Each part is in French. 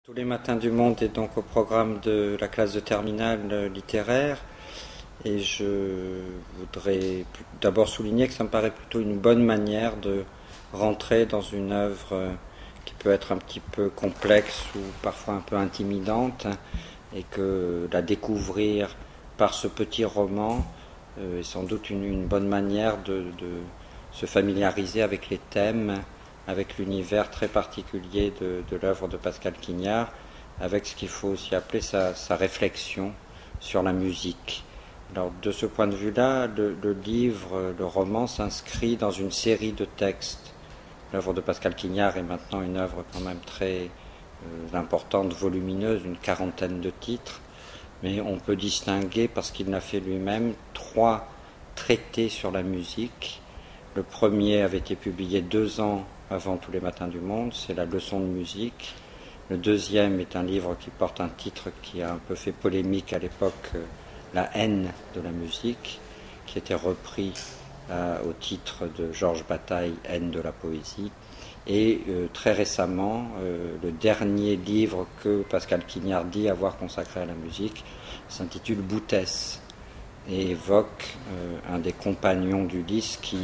Tous les matins du monde est donc au programme de la classe de terminale littéraire et je voudrais d'abord souligner que ça me paraît plutôt une bonne manière de rentrer dans une œuvre qui peut être un petit peu complexe ou parfois un peu intimidante et que la découvrir par ce petit roman est sans doute une bonne manière de se familiariser avec les thèmes, avec l'univers très particulier de l'œuvre de Pascal Quignard, avec ce qu'il faut aussi appeler sa réflexion sur la musique. Alors de ce point de vue-là, le livre, le roman s'inscrit dans une série de textes. L'œuvre de Pascal Quignard est maintenant une œuvre quand même très importante, volumineuse, une quarantaine de titres, mais on peut distinguer, parce qu'il l'a fait lui-même, 3 traités sur la musique. Le premier avait été publié 2 ans avant Tous les matins du monde, c'est la leçon de musique. Le deuxième est un livre qui porte un titre qui a un peu fait polémique à l'époque, La haine de la musique, qui était repris au titre de Georges Bataille, Haine de la poésie. Et très récemment, le dernier livre que Pascal Quignard dit avoir consacré à la musique s'intitule Boutès et évoque un des compagnons d'Ulysse qui,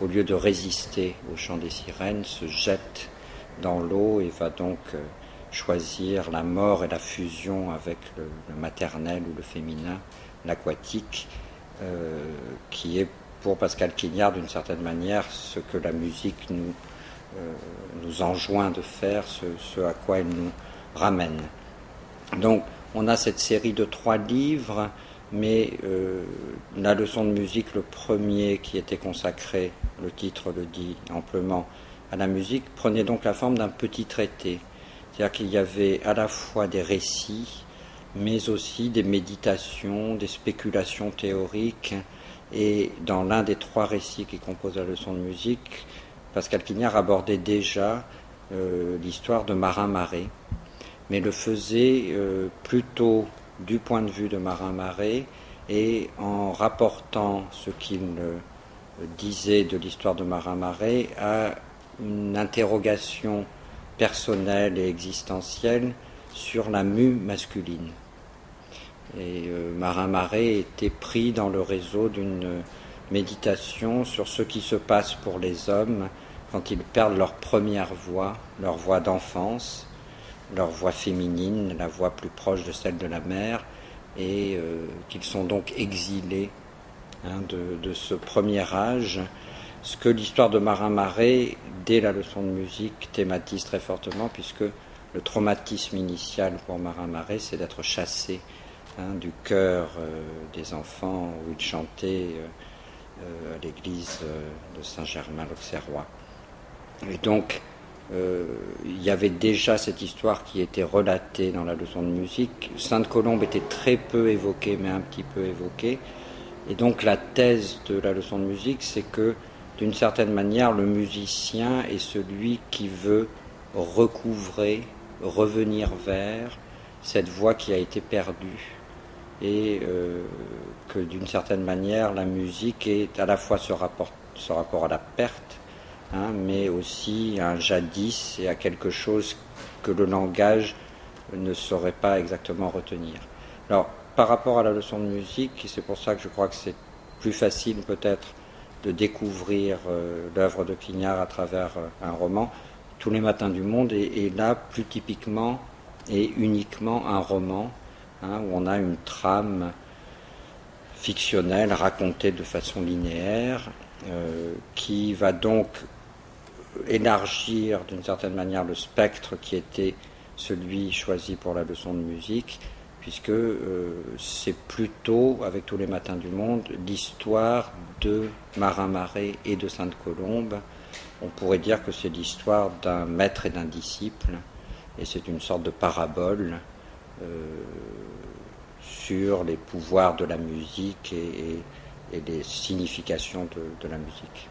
au lieu de résister au chant des sirènes, se jette dans l'eau et va donc choisir la mort et la fusion avec le maternel ou le féminin, l'aquatique, qui est pour Pascal Quignard d'une certaine manière ce que la musique nous enjoint de faire, ce à quoi elle nous ramène. Donc on a cette série de 3 livres, mais la leçon de musique, le premier qui était consacré, le titre le dit amplement, à la musique, prenait donc la forme d'un petit traité. C'est-à-dire qu'il y avait à la fois des récits, mais aussi des méditations, des spéculations théoriques. Et dans l'un des 3 récits qui composent la leçon de musique, Pascal Quignard abordait déjà l'histoire de Marin Marais, mais le faisait plutôt du point de vue de Marin Marais et en rapportant ce qu'il disait de l'histoire de Marin Marais à une interrogation personnelle et existentielle sur la mue masculine. Et Marin Marais était pris dans le réseau d'une méditation sur ce qui se passe pour les hommes quand ils perdent leur première voix, leur voix d'enfance, leur voix féminine, la voix plus proche de celle de la mère, et qu'ils sont donc exilés de ce premier âge, ce que l'histoire de Marin Marais, dès la leçon de musique, thématise très fortement, puisque le traumatisme initial pour Marin Marais, c'est d'être chassé du chœur des enfants où il chantait à l'église de Saint-Germain-l'Auxerrois. Et donc, il y avait déjà cette histoire qui était relatée dans la leçon de musique. Sainte-Colombe était très peu évoquée, mais un petit peu évoquée. Et donc la thèse de la leçon de musique, c'est que, d'une certaine manière, le musicien est celui qui veut recouvrer, revenir vers cette voix qui a été perdue. Et que, d'une certaine manière, la musique est à la fois ce rapport à la perte, mais aussi à un jadis et à quelque chose que le langage ne saurait pas exactement retenir. Alors, par rapport à la leçon de musique, et c'est pour ça que je crois que c'est plus facile peut-être de découvrir l'œuvre de Quignard à travers un roman, Tous les matins du monde est là plus typiquement et uniquement un roman, où on a une trame fictionnelle racontée de façon linéaire, qui va donc élargir d'une certaine manière le spectre qui était celui choisi pour la leçon de musique, puisque c'est plutôt, avec Tous les matins du monde, l'histoire de Marin Marais et de Sainte-Colombe. On pourrait dire que c'est l'histoire d'un maître et d'un disciple, et c'est une sorte de parabole sur les pouvoirs de la musique et les significations de la musique.